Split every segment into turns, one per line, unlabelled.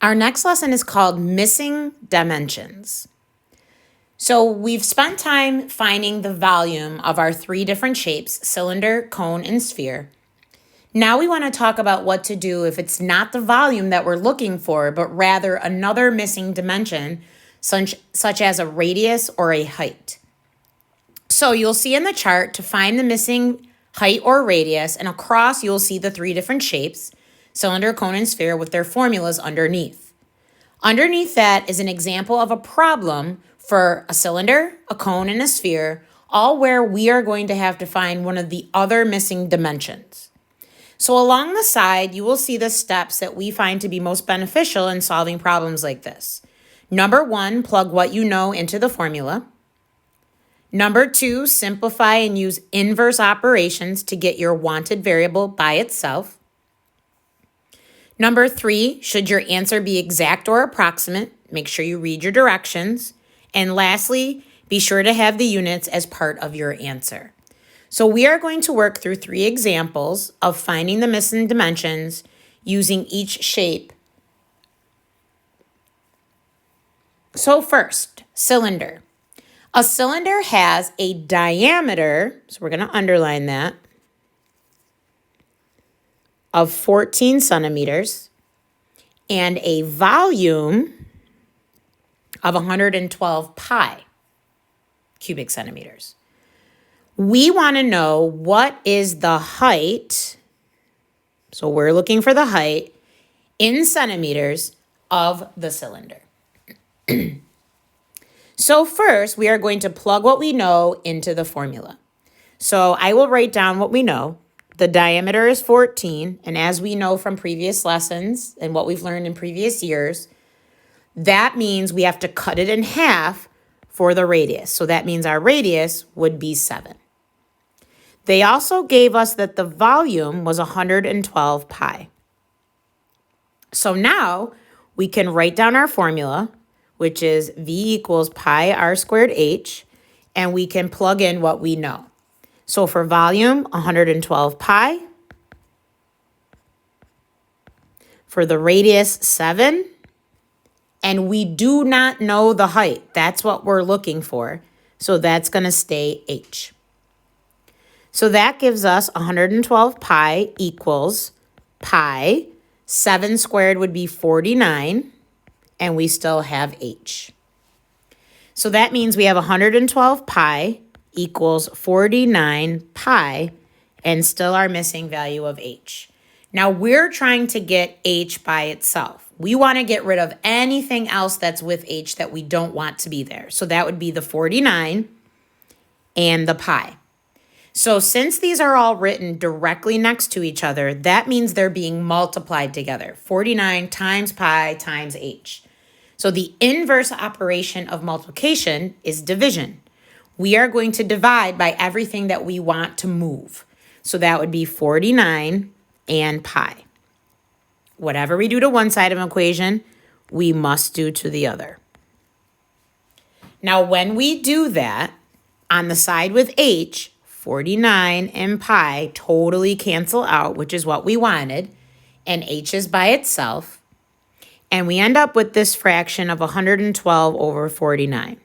Our next lesson is called Missing Dimensions. So we've spent time finding the volume of our three different shapes, cylinder, cone, and sphere. Now we want to talk about what to do if it's not the volume that we're looking for, but rather another missing dimension, such as a radius or a height. So you'll see in the chart to find the missing height or radius, and across you'll see the three different shapes, cylinder, cone, and sphere, with their formulas underneath. Underneath that is an example of a problem for a cylinder, a cone, and a sphere, all where we are going to have to find one of the other missing dimensions. So along the side, you will see the steps that we find to be most beneficial in solving problems like this. Number 1, plug what you know into the formula. Number 2, simplify and use inverse operations to get your wanted variable by itself. Number 3, should your answer be exact or approximate, make sure you read your directions. And lastly, be sure to have the units as part of your answer. So we are going to work through 3 examples of finding the missing dimensions using each shape. So first, cylinder. A cylinder has a diameter, so we're going to underline that, of 14 centimeters and a volume of 112 pi cubic centimeters. We want to know what is the height, so we're looking for the height in centimeters of the cylinder. So first, we are going to plug what we know into the formula. So I will write down what we know. The diameter is 14, and as we know from previous lessons and what we've learned in previous years, that means we have to cut it in half for the radius. So that means our radius would be 7. They also gave us that the volume was 112 pi. So now we can write down our formula, which is V equals pi r squared h, and we can plug in what we know. So for volume, 112 pi. For the radius, 7. And we do not know the height. That's what we're looking for. So that's going to stay h. So that gives us 112 pi equals pi. 7 squared would be 49. And we still have h. So that means we have 112 pi equals 49 pi and still our missing value of h. Now we're trying to get h by itself. We want to get rid of anything else that's with h that we don't want to be there. So that would be the 49 and the pi. So since these are all written directly next to each other, that means they're being multiplied together. 49 times pi times h. So the inverse operation of multiplication is division. We are going to divide by everything that we want to move. So that would be 49 and pi. Whatever we do to one side of an equation, we must do to the other. Now, when we do that, on the side with h, 49 and pi totally cancel out, which is what we wanted, and h is by itself. And we end up with this fraction of 112 over 49.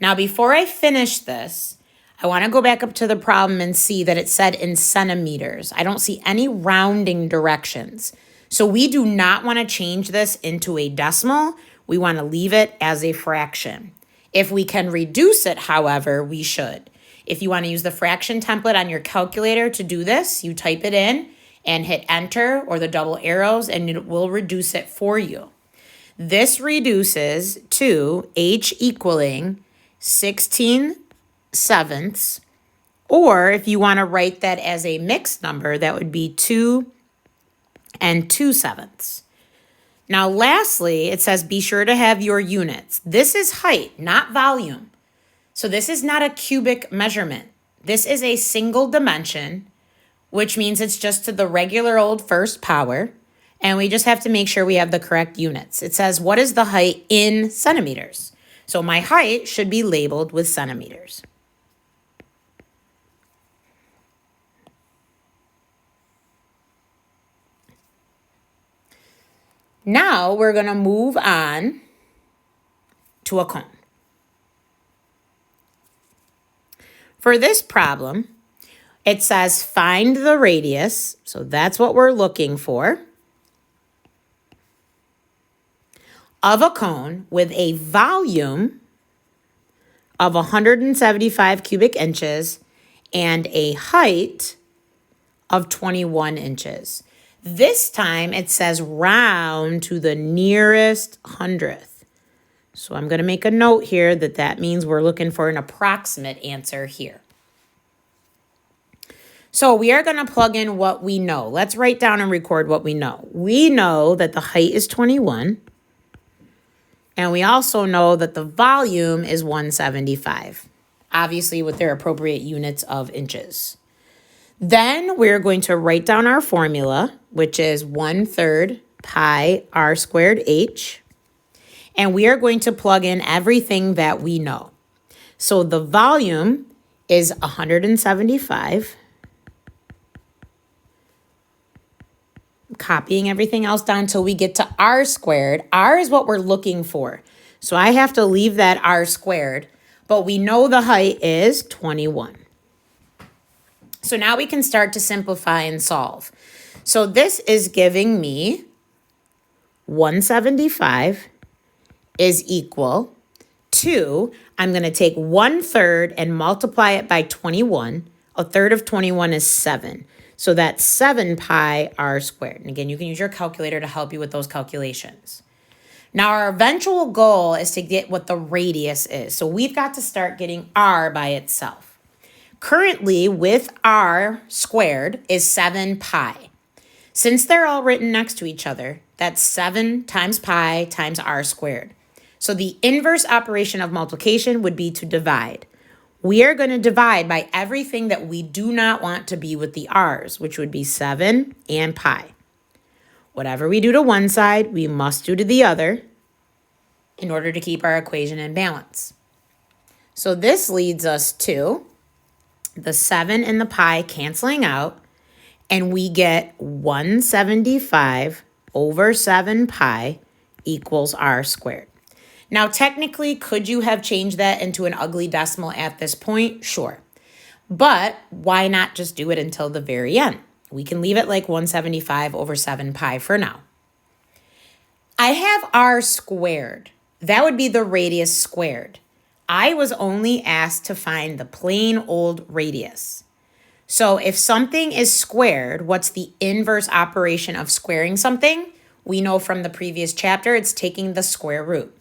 Now, before I finish this, I want to go back up to the problem and see that it said in centimeters. I don't see any rounding directions. So we do not want to change this into a decimal. We want to leave it as a fraction. If we can reduce it, however, we should. If you want to use the fraction template on your calculator to do this, you type it in and hit enter or the double arrows, and it will reduce it for you. This reduces to h equaling 16 sevenths, or if you want to write that as a mixed number, that would be 2 and 2 sevenths. Now, lastly, it says be sure to have your units. This is height, not volume. So this is not a cubic measurement. This is a single dimension, which means it's just to the regular old first power, and we just have to make sure we have the correct units. It says, what is the height in centimeters? So my height should be labeled with centimeters. Now we're going to move on to a cone. For this problem, it says find the radius, so that's what we're looking for, of a cone with a volume of 175 cubic inches and a height of 21 inches. This time it says round to the nearest hundredth. So I'm going to make a note here that means we're looking for an approximate answer here. So we are going to plug in what we know. Let's write down and record what we know. We know that the height is 21. And we also know that the volume is 175, obviously with their appropriate units of inches. Then we're going to write down our formula, which is 1/3 pi r squared h. And we are going to plug in everything that we know. So the volume is 175. Copying everything else down until we get to r squared. R is what we're looking for. So I have to leave that r squared, but we know the height is 21. So now we can start to simplify and solve. So this is giving me 175 is equal to, I'm going to take 1/3 and multiply it by 21. A third of 21 is 7. So that's 7 pi r squared. And again, you can use your calculator to help you with those calculations. Now, our eventual goal is to get what the radius is. So we've got to start getting r by itself. Currently, with r squared is 7 pi. Since they're all written next to each other, that's 7 times pi times r squared. So the inverse operation of multiplication would be to divide. We are going to divide by everything that we do not want to be with the r's, which would be 7 and pi. Whatever we do to one side, we must do to the other in order to keep our equation in balance. So this leads us to the 7 and the pi canceling out, and we get 175 over 7 pi equals r squared. Now, technically, could you have changed that into an ugly decimal at this point? Sure. But why not just do it until the very end? We can leave it like 175 over 7 pi for now. I have r squared. That would be the radius squared. I was only asked to find the plain old radius. So if something is squared, what's the inverse operation of squaring something? We know from the previous chapter, it's taking the square root.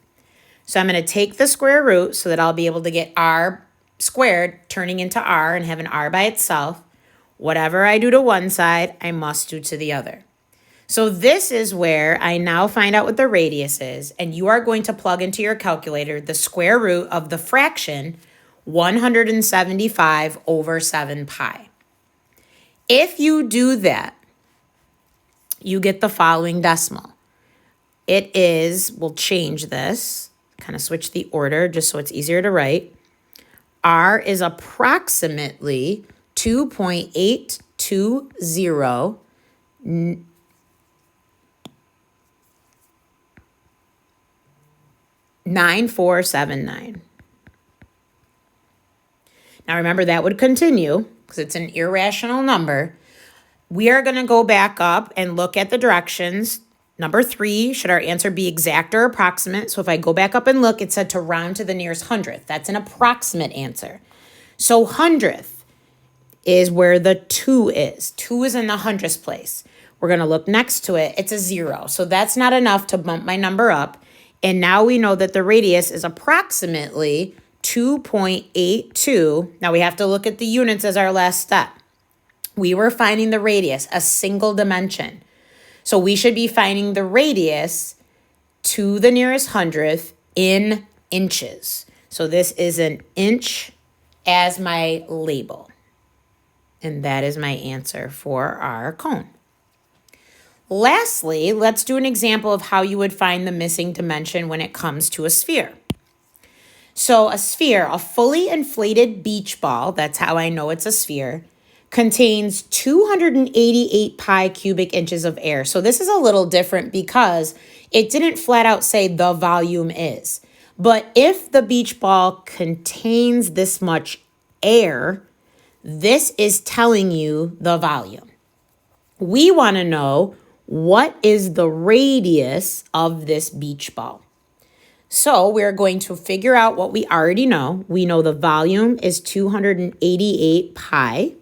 So I'm going to take the square root so that I'll be able to get r squared turning into r and have an r by itself. Whatever I do to one side, I must do to the other. So this is where I now find out what the radius is, and you are going to plug into your calculator the square root of the fraction 175 over 7 pi. If you do that, you get the following decimal. It is, we'll change this, kind of switch the order just so it's easier to write. R is approximately 2.820 9479. Now remember that would continue because it's an irrational number. We are going to go back up and look at the directions. Number 3, should our answer be exact or approximate? So if I go back up and look, it said to round to the nearest hundredth. That's an approximate answer. So hundredth is where the 2 is. 2 is in the hundredths place. We're going to look next to it. It's a 0. So that's not enough to bump my number up. And now we know that the radius is approximately 2.82. Now we have to look at the units as our last step. We were finding the radius, a single dimension. So we should be finding the radius to the nearest hundredth in inches. So this is an inch as my label. And that is my answer for our cone. Lastly, let's do an example of how you would find the missing dimension when it comes to a sphere. So a sphere, a fully inflated beach ball, that's how I know it's a sphere, contains 288 pi cubic inches of air. So this is a little different because it didn't flat out say the volume is. But if the beach ball contains this much air, this is telling you the volume. We want to know what is the radius of this beach ball. So we're going to figure out what we already know. We know the volume is 288 pi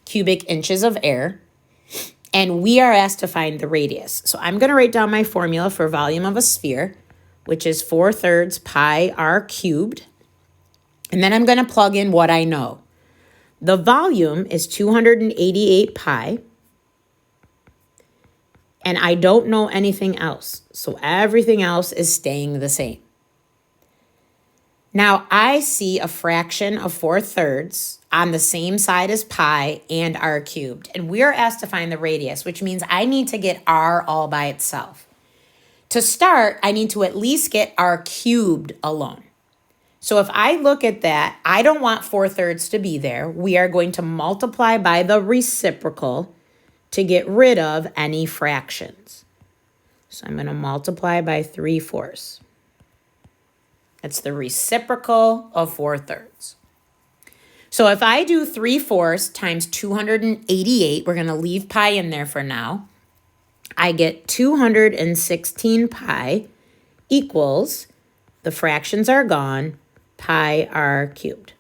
cubic inches of air, and we are asked to find the radius. So I'm going to write down my formula for volume of a sphere, which is 4/3 pi r cubed. And then I'm going to plug in what I know. The volume is 288 pi, and I don't know anything else. So everything else is staying the same. Now I see a fraction of 4/3 on the same side as pi and r cubed. And we are asked to find the radius, which means I need to get r all by itself. To start, I need to at least get r cubed alone. So if I look at that, I don't want 4/3 to be there. We are going to multiply by the reciprocal to get rid of any fractions. So I'm going to multiply by 3/4. That's the reciprocal of 4/3. So if I do 3/4 times 288, we're going to leave pi in there for now. I get 216 pi equals, the fractions are gone, pi r cubed.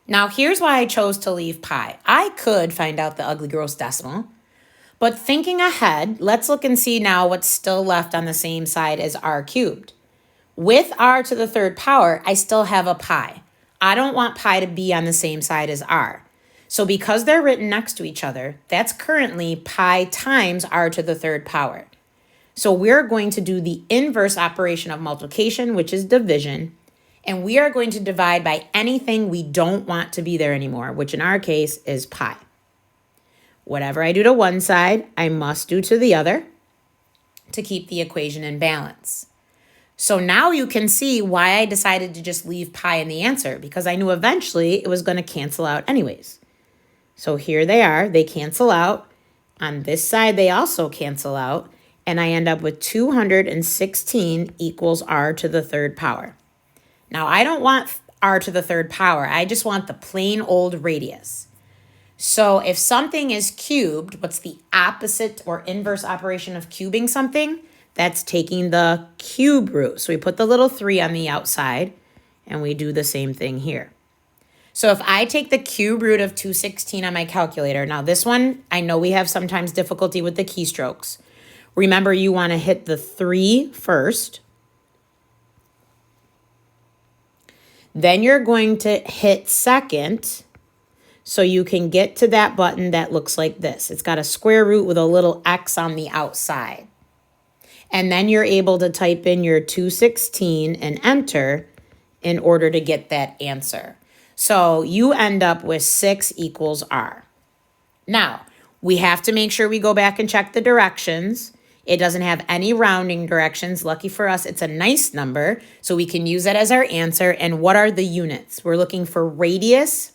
Now here's why I chose to leave pi. I could find out the ugly gross decimal, but thinking ahead, let's look and see now what's still left on the same side as r cubed. With r to the third power, I still have a pi. I don't want pi to be on the same side as r. So because they're written next to each other, that's currently pi times r to the third power. So we're going to do the inverse operation of multiplication, which is division, and we are going to divide by anything we don't want to be there anymore, which in our case is pi. Whatever I do to one side, I must do to the other to keep the equation in balance. So now you can see why I decided to just leave pi in the answer, because I knew eventually it was going to cancel out anyways. So here they are, they cancel out. On this side, they also cancel out, and I end up with 216 equals r to the third power. Now, I don't want r to the third power. I just want the plain old radius. So if something is cubed, what's the opposite or inverse operation of cubing something? That's taking the cube root. So we put the little 3 on the outside, and we do the same thing here. So if I take the cube root of 216 on my calculator, now this one, I know we have sometimes difficulty with the keystrokes. Remember, you want to hit the 3 first. Then you're going to hit second, so you can get to that button that looks like this. It's got a square root with a little X on the outside. And then you're able to type in your 216 and enter in order to get that answer. So you end up with 6 equals r. Now, we have to make sure we go back and check the directions. It doesn't have any rounding directions. Lucky for us, it's a nice number, so we can use that as our answer. And what are the units? We're looking for radius,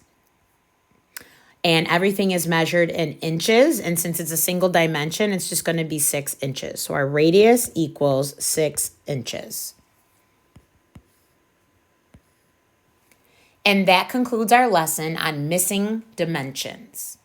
and everything is measured in inches. And since it's a single dimension, it's just going to be 6 inches. So our radius equals 6 inches. And that concludes our lesson on missing dimensions.